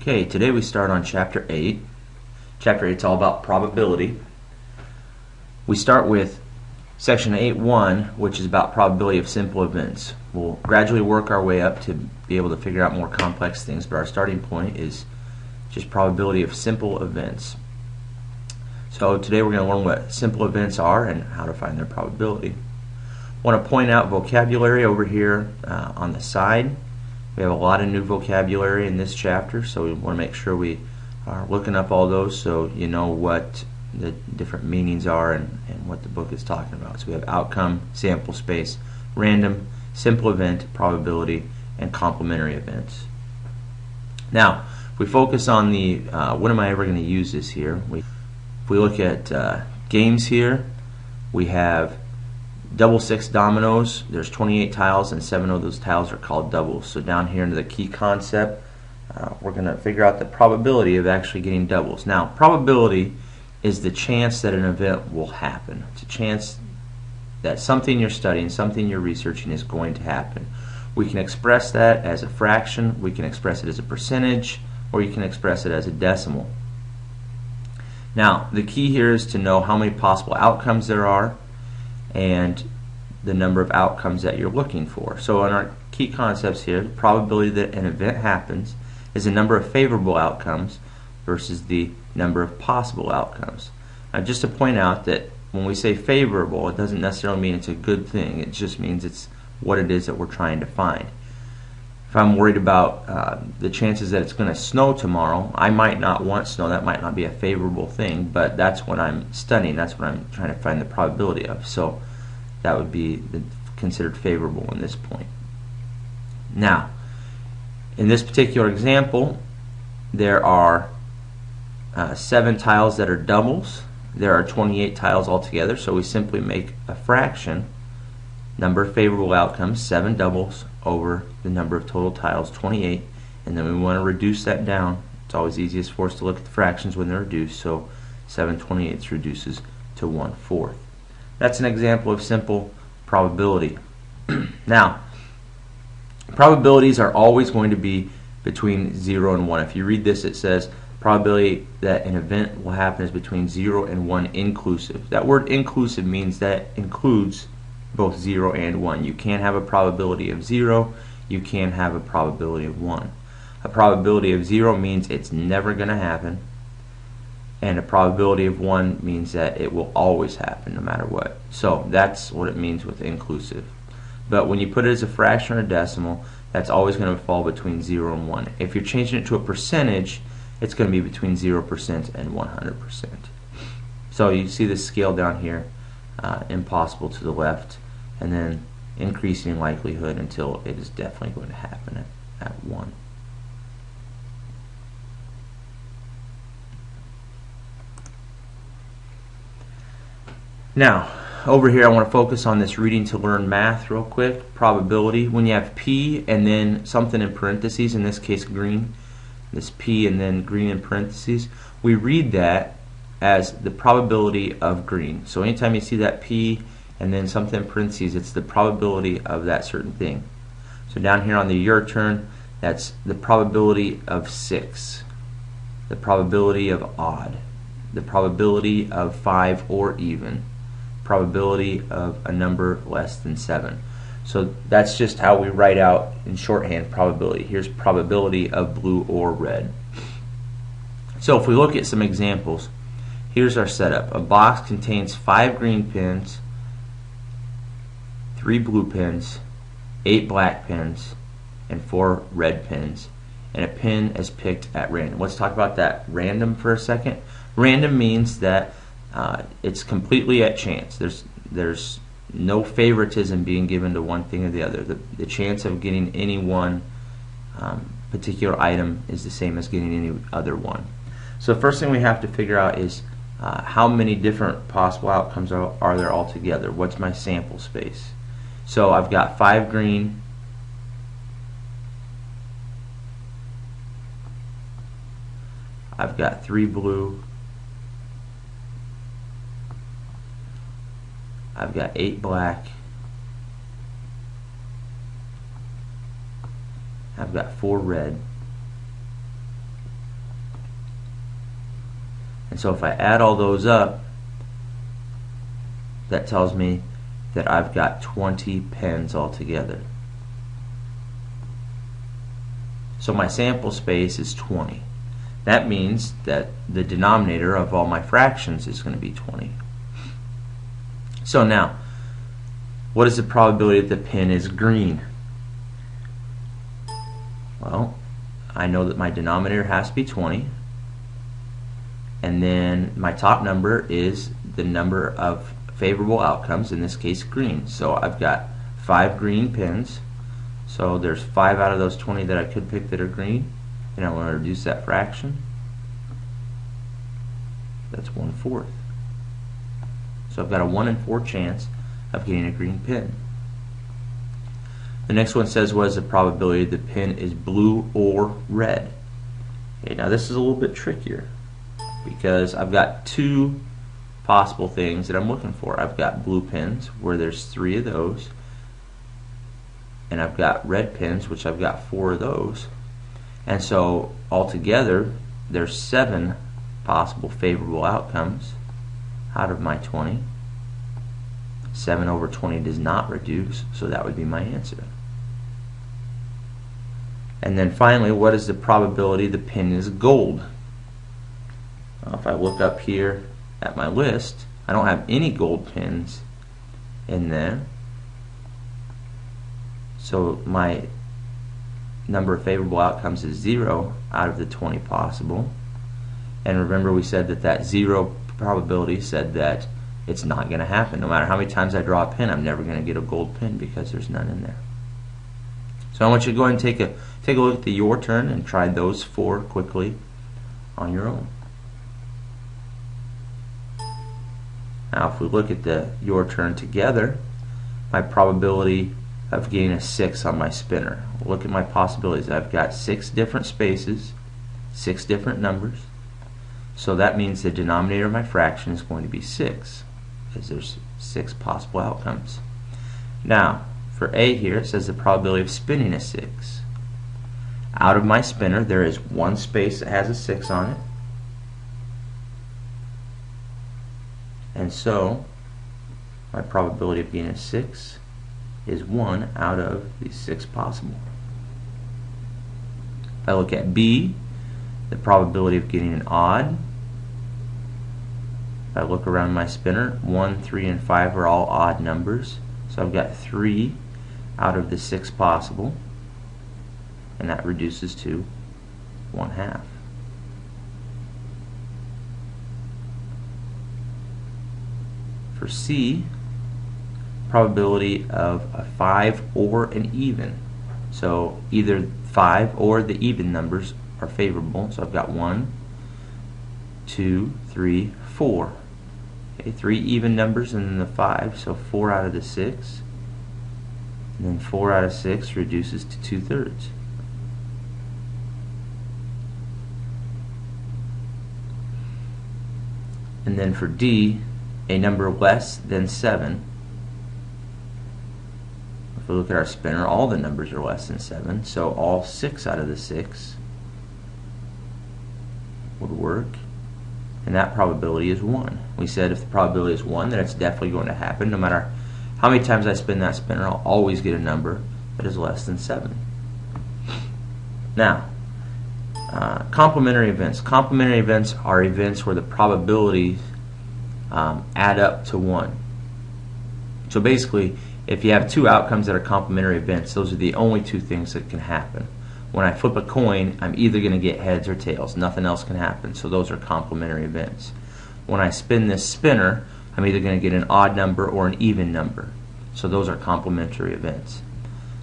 Okay, today we start on Chapter 8. Chapter 8 is all about probability. We start with Section 8.1, which is about probability of simple events. We'll gradually work our way up to be able to figure out more complex things, but our starting point is just probability of simple events. So today we're going to learn what simple events are and how to find their probability. I want to point out vocabulary over here on the side. We have a lot of new vocabulary in this chapter, so we want to make sure we are looking up all those so you know what the different meanings are and what the book is talking about. So we have outcome, sample space, random, simple event, probability, and complementary events. Now, if we focus on the when am I ever going to use this here, if we look at games here, we have double 6 dominoes. There's 28 tiles and 7 of those tiles are called doubles. So down here into the key concept, we're going to figure out the probability of actually getting doubles. Now, probability is the chance that an event will happen. It's a chance that something you're studying, something you're researching is going to happen. We can express that as a fraction, we can express it as a percentage, or you can express it as a decimal. Now, the key here is to know how many possible outcomes there are and the number of outcomes that you're looking for. So in our key concepts here, the probability that an event happens is the number of favorable outcomes versus the number of possible outcomes. Now, just to point out that when we say favorable, it doesn't necessarily mean it's a good thing. It just means it's what it is that we're trying to find. If I'm worried about the chances that it's going to snow tomorrow, I might not want snow. That might not be a favorable thing, but that's what I'm studying. That's what I'm trying to find the probability of. So that would be considered favorable in this point. Now, in this particular example, there are 7 tiles that are doubles. There are 28 tiles altogether, so we simply make a fraction, number of favorable outcomes, 7 doubles, over the number of total tiles, 28, and then we want to reduce that down. It's always easiest for us to look at the fractions when they're reduced, so 7/28 reduces to 1/4. That's an example of simple probability. Now, probabilities are always going to be between 0 and 1. If you read this, it says probability that an event will happen is between 0 and 1 inclusive. That word inclusive means that includes both 0 and 1. You can't have a probability of 0, you can't have a probability of 1. A probability of 0 means it's never going to happen, and a probability of 1 means that it will always happen no matter what. So that's what it means with inclusive. But when you put it as a fraction or a decimal, that's always going to fall between 0 and 1. If you're changing it to a percentage, it's going to be between 0% and 100%. So you see the scale down here, impossible to the left, and then increasing likelihood until it is definitely going to happen at 1. Now, over here I want to focus on this reading to learn math real quick. Probability, when you have P and then something in parentheses, in this case green, this P and then green in parentheses, we read that as the probability of green. So anytime you see that P and then something in parentheses, it's the probability of that certain thing. So down here on the your turn, that's the probability of 6, the probability of odd, the probability of 5 or even, probability of a number less than 7. So that's just how we write out in shorthand probability. Here's probability of blue or red. So if we look at some examples, here's our setup. A box contains 5 green pins, 3 blue pins, 8 black pins, and 4 red pins, and a pin is picked at random. Let's talk about that random for a second. Random means that it's completely at chance. There's no favoritism being given to one thing or the other. The chance of getting any one particular item is the same as getting any other one. So the first thing we have to figure out is how many different possible outcomes are there altogether. What's my sample space? So I've got 5 green, I've got 3 blue, I've got 8 black, I've got 4 red, And so if I add all those up, that tells me that I've got 20 pens altogether. So my sample space is 20. That means that the denominator of all my fractions is going to be 20. So now, what is the probability that the pen is green? Well, I know that my denominator has to be 20, and then my top number is the number of favorable outcomes, in this case green. So I've got 5 green pens, so there's 5 out of those 20 that I could pick that are green, and I want to reduce that fraction. That's 1/4. So I've got a 1 in 4 chance of getting a green pen. The next one says, what is the probability the pen is blue or red? Okay, now this is a little bit trickier because I've got 2 possible things that I'm looking for. I've got blue pens, where there's 3 of those, and I've got red pens, which I've got 4 of those. And so altogether there's 7 possible favorable outcomes out of my 20. 7 over 20 does not reduce, so that would be my answer. And then finally, what is the probability the pen is gold? Well, if I look up here at my list, I don't have any gold pens in there. So my number of favorable outcomes is 0 out of the 20 possible. And remember, we said that that 0 probability said that it's not going to happen. No matter how many times I draw a pen, I'm never going to get a gold pen because there's none in there. So I want you to go ahead and take a look at the your turn and try those 4 quickly on your own. Now if we look at the your turn together, my probability of getting a 6 on my spinner. Look at my possibilities. I've got 6 different spaces, 6 different numbers. So that means the denominator of my fraction is going to be 6, because there's 6 possible outcomes. Now, for A here, it says the probability of spinning is 6. Out of my spinner, there is 1 space that has a 6 on it. And so, my probability of getting a 6 is 1 out of these 6 possible. If I look at B, the probability of getting an odd. If I look around my spinner, 1, 3, and 5 are all odd numbers. So I've got 3 out of the 6 possible, and that reduces to 1/2. For C, probability of a 5 or an even. So either 5 or the even numbers are favorable. So I've got 1, 2, 3, 4. Okay, 3 even numbers and then the 5, so 4 out of the 6. And then 4 out of 6 reduces to 2/3. And then for D, a number less than 7. If we look at our spinner, all the numbers are less than 7, so all 6 out of the 6 would work, and that probability is 1. We said if the probability is 1, then it's definitely going to happen. No matter how many times I spin that spinner, I'll always get a number that is less than 7. Now, complementary events. Complementary events are events where the probabilities add up to 1. So basically, if you have 2 outcomes that are complementary events, those are the only 2 things that can happen. When I flip a coin, I'm either going to get heads or tails. Nothing else can happen. So those are complementary events. When I spin this spinner, I'm either going to get an odd number or an even number. So those are complementary events.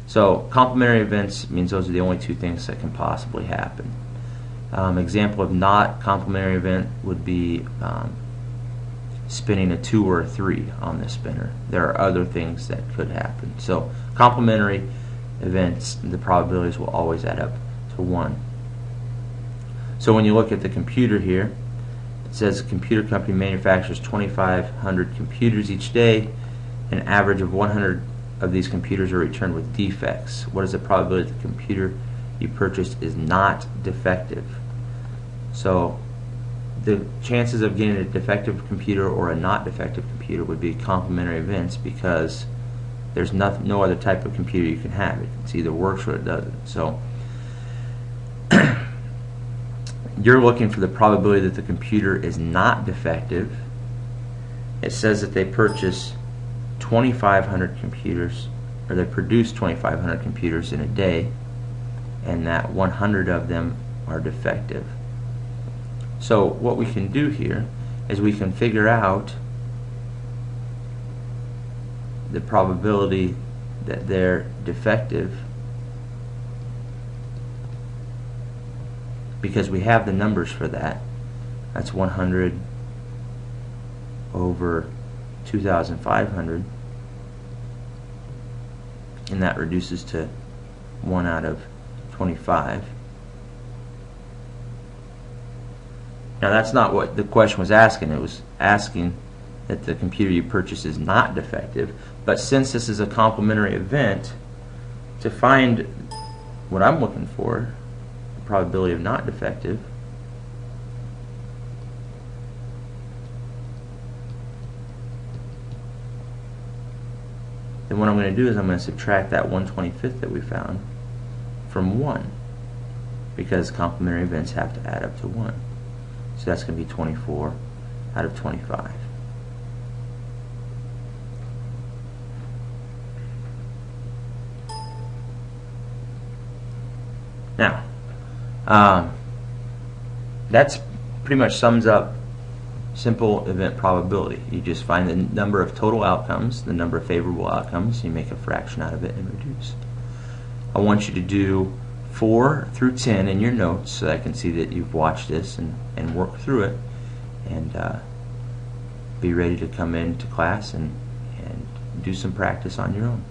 So complementary events means those are the only 2 things that can possibly happen. Example of not complementary event would be spinning a 2 or a 3 on the spinner. There are other things that could happen. So complementary events, the probabilities will always add up to 1. So when you look at the computer here, it says a computer company manufactures 2,500 computers each day. An average of 100 of these computers are returned with defects. What is the probability that the computer you purchased is not defective? So the chances of getting a defective computer or a not defective computer would be complementary events, because there's no other type of computer you can have. It either works or it doesn't. So you're looking for the probability that the computer is not defective. It says that they purchase 2,500 computers, or they produce 2,500 computers in a day, and that 100 of them are defective. So what we can do here is we can figure out the probability that they're defective, because we have the numbers for that. That's 100 over 2,500, and that reduces to 1 out of 25. Now that's not what the question was asking. It was asking that the computer you purchase is not defective. But since this is a complementary event, to find what I'm looking for, the probability of not defective, then what I'm going to do is I'm going to subtract that 1/25 that we found from 1, because complementary events have to add up to 1. So that's going to be 24 out of 25. Now, that's pretty much sums up simple event probability. You just find the number of total outcomes, the number of favorable outcomes, you make a fraction out of it and reduce. I want you to do 4 through 10 in your notes so that I can see that you've watched this and work through it, and be ready to come into class and do some practice on your own.